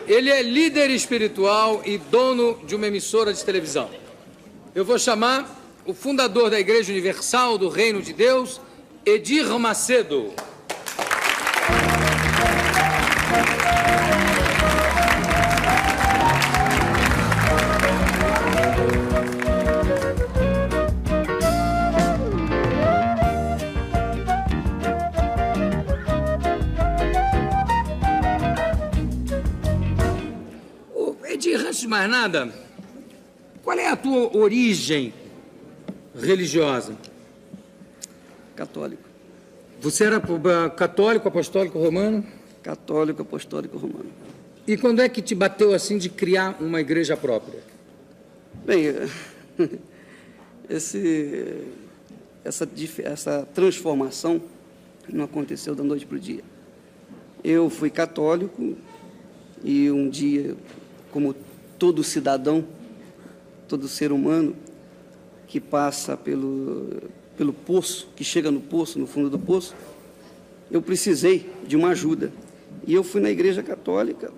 Ele é líder espiritual e dono de uma emissora de televisão. Eu vou chamar o fundador da Igreja Universal do Reino de Deus, Edir Macedo. Edir, antes de mais nada, qual é a tua origem religiosa? Católico. Você era católico, apostólico, romano? Católico, apostólico, romano. E quando é que te bateu assim de criar uma igreja própria? Bem, essa transformação não aconteceu da noite para o dia. Eu fui católico e um dia, como todo cidadão, todo ser humano que passa pelo poço, que chega no poço, no fundo do poço, eu precisei de uma ajuda. E eu fui na igreja católica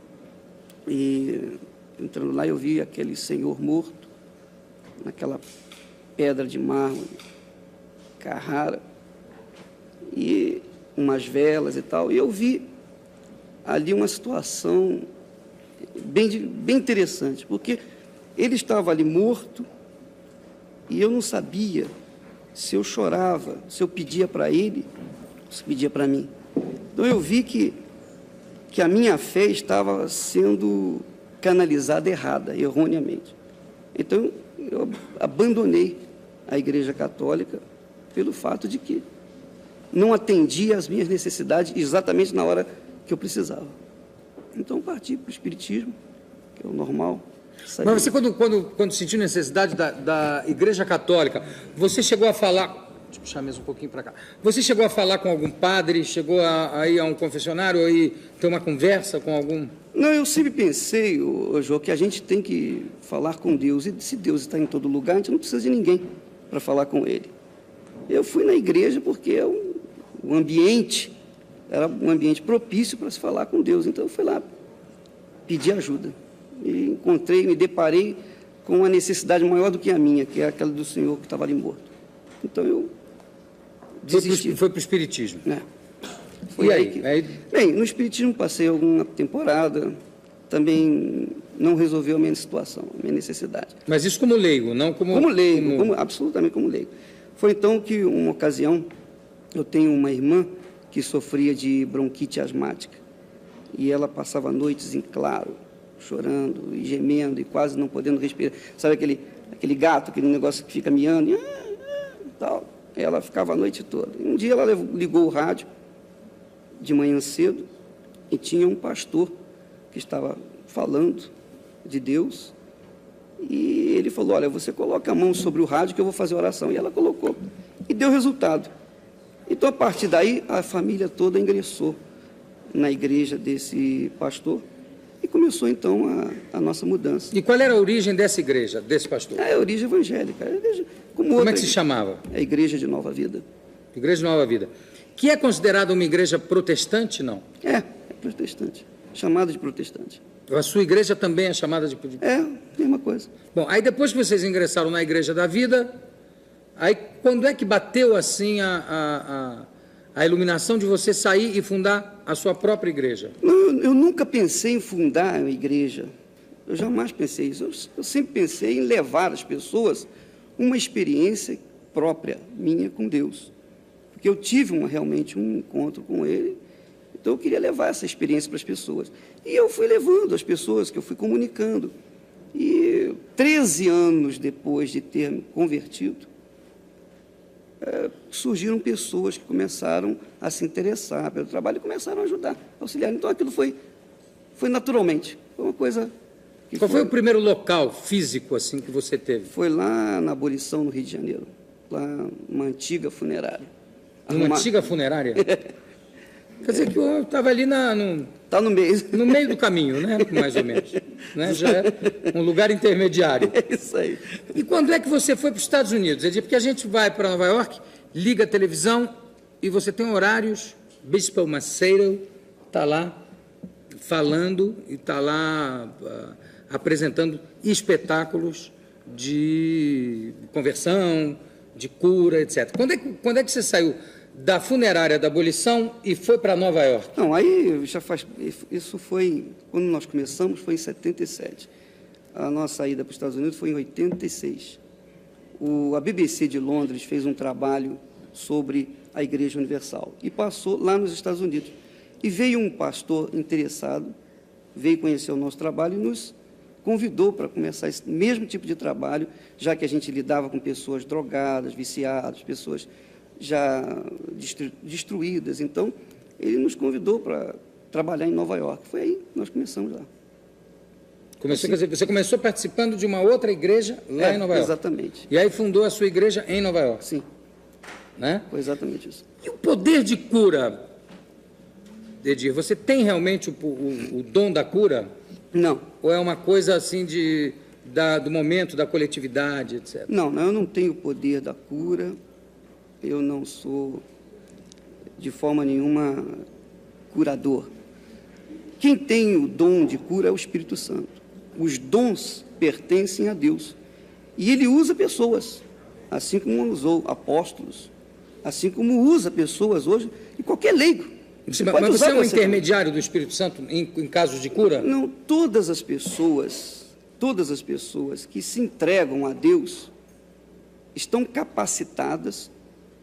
e, entrando lá, eu vi aquele senhor morto, naquela pedra de mármore, Carrara, e umas velas e tal. E eu vi ali uma situação bem interessante, porque ele estava ali morto e eu não sabia se eu chorava, se eu pedia para ele, se pedia para mim. Então eu vi que a minha fé estava sendo canalizada errada, erroneamente. Então eu abandonei a Igreja Católica pelo fato de que não atendia às minhas necessidades exatamente na hora que eu precisava. Então parti para o Espiritismo, que é o normal. Mas você, quando sentiu necessidade da Igreja Católica, você chegou a falar... Deixa eu puxar mesmo um pouquinho para cá. Você chegou a falar com algum padre? Chegou a ir a um confessionário? Ou ir ter uma conversa com algum... Não, eu sempre pensei, Jô, que a gente tem que falar com Deus. E se Deus está em todo lugar, a gente não precisa de ninguém para falar com Ele. Eu fui na igreja porque o ambiente era um ambiente propício para se falar com Deus. Então eu fui lá pedir ajuda. E encontrei, me deparei com uma necessidade maior do que a minha, que é aquela do senhor que estava ali morto. Então eu desisti. Foi para o Espiritismo. Foi aí? Bem, no Espiritismo passei alguma temporada, também não resolveu a minha situação, a minha necessidade. Mas isso como leigo, não como... Como leigo, absolutamente como leigo. Foi então que, uma ocasião, eu tenho uma irmã que sofria de bronquite asmática, e ela passava noites em claro, chorando e gemendo e quase não podendo respirar. Sabe aquele gato, aquele negócio que fica miando e tal? Ela ficava a noite toda. E um dia ela ligou o rádio de manhã cedo e tinha um pastor que estava falando de Deus e ele falou: olha, você coloca a mão sobre o rádio que eu vou fazer oração. E ela colocou e deu resultado. Então, a partir daí, a família toda ingressou na igreja desse pastor e começou, então, a nossa mudança. E qual era a origem dessa igreja, desse pastor? É a origem evangélica. Como é que se chamava? É a Igreja de Nova Vida. Igreja de Nova Vida. Que é considerada uma igreja protestante, não? É protestante. Chamada de protestante. A sua igreja também é chamada de... É, mesma coisa. Bom, aí depois que vocês ingressaram na Igreja da Vida, aí quando é que bateu, assim, a iluminação de você sair e fundar a sua própria igreja? Não, eu nunca pensei em fundar uma igreja. Eu jamais pensei isso. Eu sempre pensei em levar as pessoas uma experiência própria, minha, com Deus. Porque eu tive realmente um encontro com Ele, então eu queria levar essa experiência para as pessoas. E eu fui levando as pessoas, que eu fui comunicando. E 13 anos depois de ter me convertido, surgiram pessoas que começaram a se interessar pelo trabalho e começaram a ajudar, auxiliar. Então aquilo foi naturalmente, foi uma coisa... Qual foi o primeiro local físico assim que você teve? Foi lá na Abolição, no Rio de Janeiro, lá numa antiga funerária. Uma antiga funerária? Quer dizer que eu estava ali Está no meio. No meio do caminho, né? Mais ou menos. Né? Já é um lugar intermediário. É isso aí. E quando é que você foi para os Estados Unidos? Porque a gente vai para Nova York, liga a televisão e você tem horários, Bispo Macedo está lá falando e está lá apresentando espetáculos de conversão, de cura, etc. Quando é que você saiu da funerária da abolição e foi para Nova York? Não, aí já faz... Isso foi... Quando nós começamos, foi em 77. A nossa saída para os Estados Unidos foi em 86. A BBC de Londres fez um trabalho sobre a Igreja Universal e passou lá nos Estados Unidos. E veio um pastor interessado, veio conhecer o nosso trabalho e nos convidou para começar esse mesmo tipo de trabalho, já que a gente lidava com pessoas drogadas, viciadas, pessoas já destruídas. Então, ele nos convidou para trabalhar em Nova York. Foi aí que nós começamos lá. Quer dizer, você começou participando de uma outra igreja lá em Nova York? Exatamente. E aí fundou a sua igreja em Nova York? Sim. Né? Foi exatamente isso. E o poder de cura, Edir, você tem realmente o dom da cura? Não. Ou é uma coisa assim do momento, da coletividade, etc.? Não, eu não tenho o poder da cura, eu não sou, de forma nenhuma, curador. Quem tem o dom de cura é o Espírito Santo. Os dons pertencem a Deus. E Ele usa pessoas, assim como usou apóstolos, assim como usa pessoas hoje, e qualquer leigo. Mas você é um intermediário do Espírito Santo em casos de cura? Não, todas as pessoas que se entregam a Deus estão capacitadas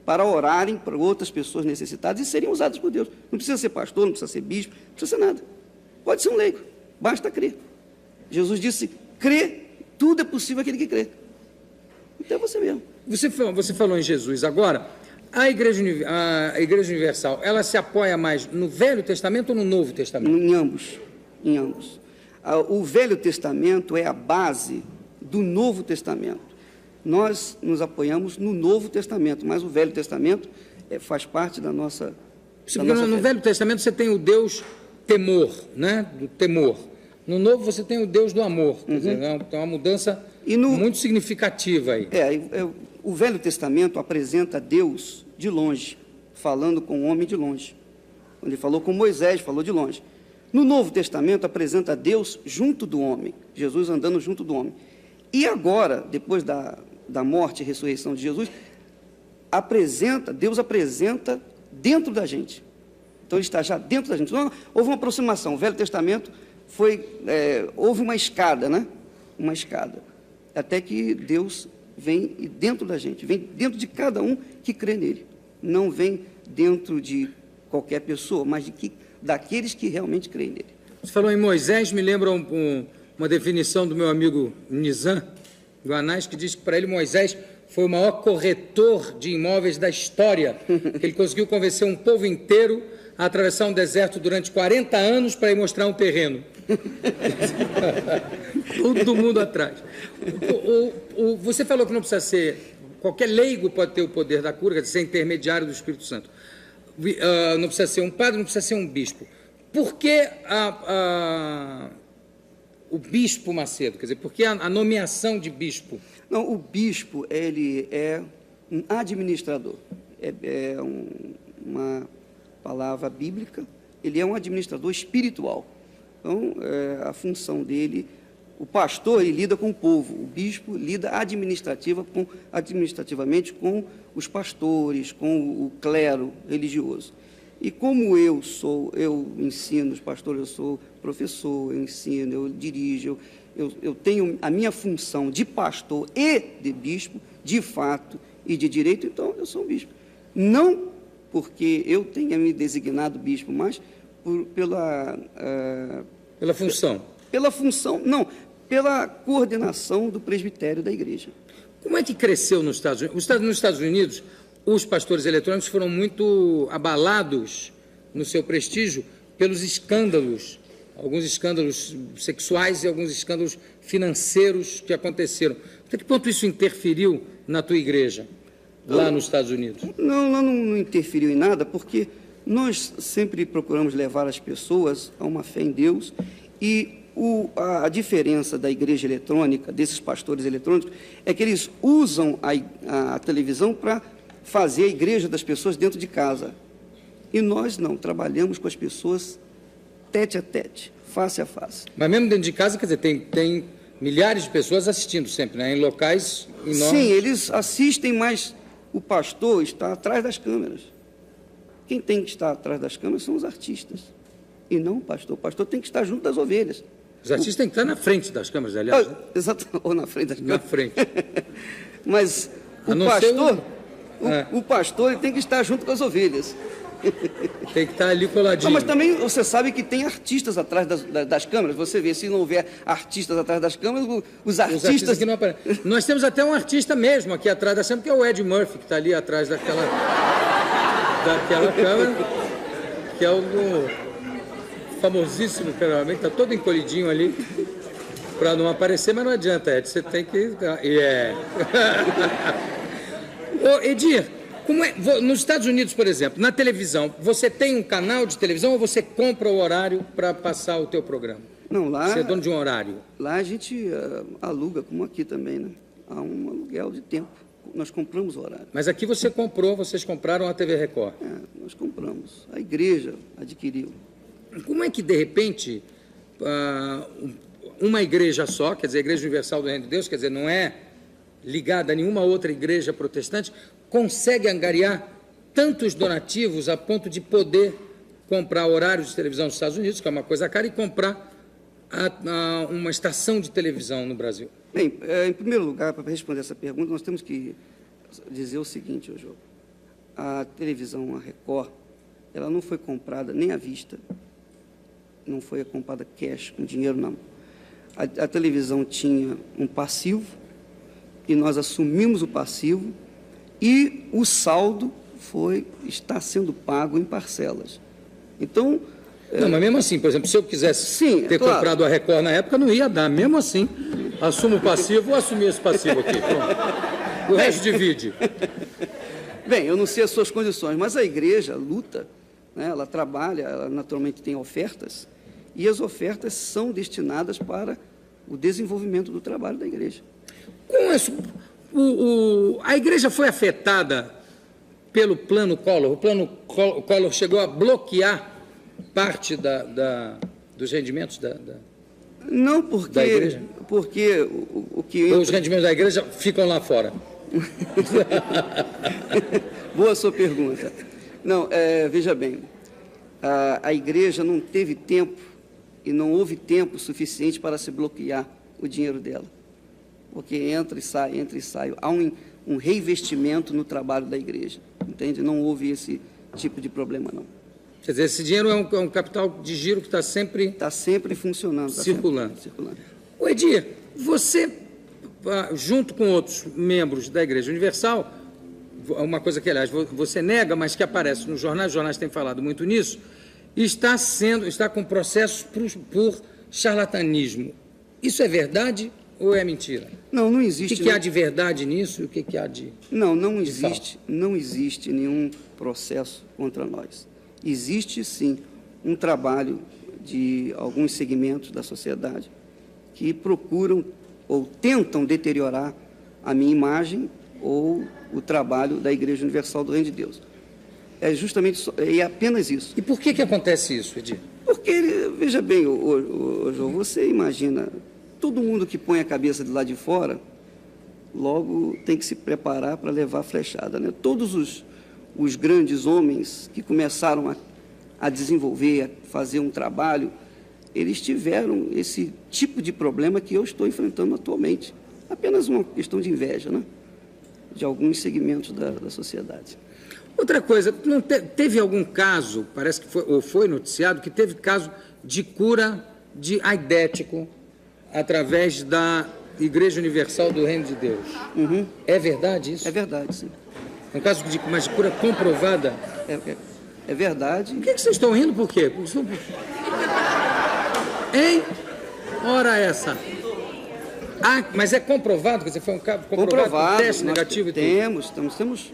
para orarem para outras pessoas necessitadas e serem usadas por Deus. Não precisa ser pastor, não precisa ser bispo, não precisa ser nada. Pode ser um leigo, basta crer. Jesus disse, crê, tudo é possível aquele que crê. Então é você mesmo. Você falou em Jesus. Agora, a Igreja Universal, ela se apoia mais no Velho Testamento ou no Novo Testamento? Em ambos. O Velho Testamento é a base do Novo Testamento. Nós nos apoiamos no Novo Testamento, mas o Velho Testamento faz parte da nossa... No Velho Testamento você tem o Deus temor, né? Do temor. No Novo você tem o Deus do amor. Quer dizer, tem uma mudança muito significativa aí. O Velho Testamento apresenta Deus de longe, falando com o homem de longe. Quando ele falou com Moisés, falou de longe. No Novo Testamento apresenta Deus junto do homem, Jesus andando junto do homem. E agora, depois da morte e ressurreição de Jesus, Deus apresenta dentro da gente. Então, Ele está já dentro da gente. Então, houve uma aproximação. O Velho Testamento houve uma escada, né? Uma escada. Até que Deus vem dentro da gente, vem dentro de cada um que crê nele. Não vem dentro de qualquer pessoa, mas daqueles que realmente creem nele. Você falou em Moisés, me lembra uma definição do meu amigo Nizam Guanais, que diz que para ele Moisés foi o maior corretor de imóveis da história. Ele conseguiu convencer um povo inteiro a atravessar um deserto durante 40 anos para ir mostrar um terreno. Todo mundo atrás. Você falou que não precisa ser... Qualquer leigo pode ter o poder da cura, quer dizer, ser intermediário do Espírito Santo. Não precisa ser um padre, não precisa ser um bispo. Por que o bispo Macedo? Quer dizer, por que a nomeação de bispo? Não, o bispo, ele é um administrador. Uma palavra bíblica. Ele é um administrador espiritual. Então, a função dele... O pastor, ele lida com o povo, o bispo lida administrativamente com os pastores, com o clero religioso. E como eu ensino os pastores, eu sou professor, eu ensino, eu dirijo, eu tenho a minha função de pastor e de bispo, de fato e de direito, então eu sou um bispo. Não porque eu tenha me designado bispo, mas pela função. Pela função, não, pela coordenação do presbitério da igreja. Como é que cresceu nos Estados Unidos? Nos Estados Unidos, os pastores eletrônicos foram muito abalados no seu prestígio pelos escândalos, alguns escândalos sexuais e alguns escândalos financeiros que aconteceram. Até que ponto isso interferiu na tua igreja, lá nos Estados Unidos? Não interferiu em nada, porque nós sempre procuramos levar as pessoas a uma fé em Deus e a diferença da igreja eletrônica, desses pastores eletrônicos, é que eles usam a televisão para fazer a igreja das pessoas dentro de casa. E nós não, trabalhamos com as pessoas tete a tete, face a face. Mas mesmo dentro de casa, quer dizer, tem milhares de pessoas assistindo sempre, né? Em locais enormes. Sim, eles assistem, mas o pastor está atrás das câmeras. Quem tem que estar atrás das câmeras são os artistas, e não o pastor. O pastor tem que estar junto das ovelhas. Os artistas têm que estar na frente das câmeras, aliás. Né? Exato, ou na frente das câmeras. Na frente. Mas o pastor ele tem que estar junto com as ovelhas. Tem que estar ali coladinho. Não, mas também você sabe que tem artistas atrás das câmeras. Você vê, se não houver artistas atrás das câmeras, os artistas que não aparecem. Nós temos até um artista mesmo aqui atrás da câmera, que é o Ed Murphy, que está ali atrás daquela câmera, que é o famosíssimo cameraman, que está todo encolhidinho ali, para não aparecer, mas não adianta, Ed, você tem que... Ô, Edir, como é, nos Estados Unidos, por exemplo, na televisão, você tem um canal de televisão ou você compra o horário para passar o teu programa? Não, lá... Você é dono de um horário? Lá a gente aluga, como aqui também, né? Há um aluguel de tempo. Nós compramos o horário. Mas aqui vocês compraram a TV Record? Nós compramos. A igreja adquiriu. Como é que, de repente, uma igreja só, quer dizer, a Igreja Universal do Reino de Deus, quer dizer, não é ligada a nenhuma outra igreja protestante, consegue angariar tantos donativos a ponto de poder comprar horários de televisão nos Estados Unidos, que é uma coisa cara, e comprar uma estação de televisão no Brasil? Bem, em primeiro lugar, para responder essa pergunta, nós temos que dizer o seguinte, João. A televisão, a Record, ela não foi comprada nem à vista, não foi comprada cash, com dinheiro na mão. A televisão tinha um passivo, e nós assumimos o passivo, e o saldo está sendo pago em parcelas. Então... Não, mas mesmo assim, por exemplo, se eu quisesse ter comprado a Record na época, não ia dar. Mesmo assim, assumo o passivo, vou assumir esse passivo aqui. Pronto. O resto divide. Bem, eu não sei as suas condições, mas a igreja luta, né? Ela trabalha, ela naturalmente tem ofertas, e as ofertas são destinadas para o desenvolvimento do trabalho da igreja. Com isso, a igreja foi afetada pelo Plano Collor? O Plano Collor chegou a bloquear parte dos rendimentos Não, da igreja? Porque o que... Os rendimentos da igreja ficam lá fora. Boa sua pergunta. Não, veja bem, a igreja não teve tempo e não houve tempo suficiente para se bloquear o dinheiro dela. Porque entra e sai. Há um reinvestimento no trabalho da igreja, entende? Não houve esse tipo de problema, não. Quer dizer, esse dinheiro é um capital de giro que está sempre... Está sempre funcionando. Circulando. Circulando. O Edir, você, junto com outros membros da Igreja Universal, uma coisa que, aliás, você nega, mas que aparece nos jornais, os jornais têm falado muito nisso, está com processos por charlatanismo. Isso é verdade ou é mentira? Não existe. O que há de verdade nisso e o que há de... Não existe nenhum processo contra nós. Existe, sim, um trabalho de alguns segmentos da sociedade que procuram ou tentam deteriorar a minha imagem ou o trabalho da Igreja Universal do Reino de Deus. É justamente é apenas isso. E por que acontece isso, Edir? Porque, veja bem, João, você imagina, todo mundo que põe a cabeça de lá de fora, logo tem que se preparar para levar a flechada, né? Todos os grandes homens que começaram a desenvolver, a fazer um trabalho, eles tiveram esse tipo de problema que eu estou enfrentando atualmente. Apenas uma questão de inveja, né? De alguns segmentos da sociedade. Outra coisa, teve algum caso, parece que foi noticiado, que teve caso de cura de aidético através da Igreja Universal do Reino de Deus. Uhum. É verdade isso? É verdade, sim. Um caso de cura comprovada? É verdade. Por que vocês estão rindo? Por quê? Hein? Ora essa. Mas é comprovado? Quer dizer, foi um caso comprovado, um teste negativo e tudo? Temos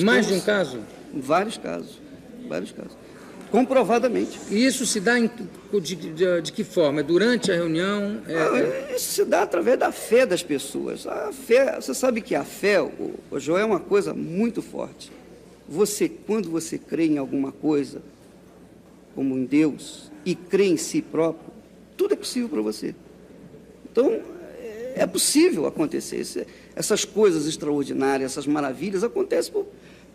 mais de um caso? Vários casos. Comprovadamente. E isso se dá de que forma? Durante a reunião? Isso se dá através da fé das pessoas. A fé, você sabe que a fé, o João, é uma coisa muito forte. Quando você crê em alguma coisa, como em Deus, e crê em si próprio, tudo é possível para você. Então, é possível acontecer. Essas coisas extraordinárias, essas maravilhas, acontecem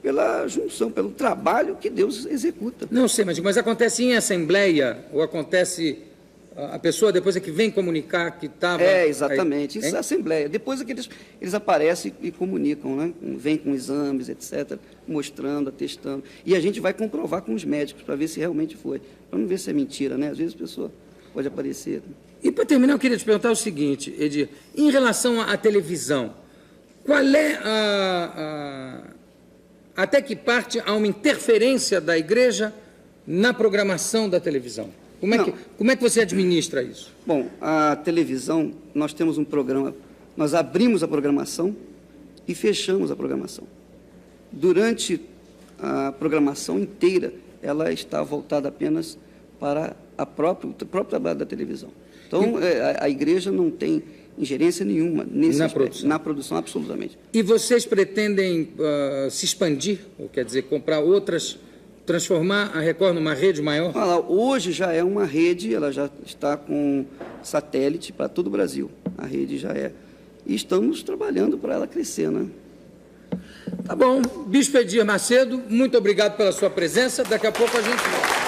pela junção, pelo trabalho que Deus executa. Não sei, mas acontece em assembleia, ou acontece... A pessoa depois é que vem comunicar que estava... Exatamente. Isso é assembleia. Depois é que eles aparecem e comunicam, né? Vêm com exames, etc., mostrando, atestando. E a gente vai comprovar com os médicos para ver se realmente foi. Para não ver se é mentira, né? Às vezes a pessoa pode aparecer. E para terminar, eu queria te perguntar o seguinte, Edir, em relação à televisão, qual é até que parte há uma interferência da igreja na programação da televisão? Como é que você administra isso? Bom, a televisão, nós temos um programa, nós abrimos a programação e fechamos a programação. Durante a programação inteira, ela está voltada apenas para o próprio trabalho da televisão. Então, a igreja não tem ingerência nenhuma nesse aspecto, na produção, absolutamente. E vocês pretendem se expandir, ou quer dizer, comprar outras... transformar a Record numa rede maior? Hoje já é uma rede, ela já está com satélite para todo o Brasil. A rede já é. E estamos trabalhando para ela crescer, né? Tá bom. Bispo Edir Macedo, muito obrigado pela sua presença. Daqui a pouco a gente volta.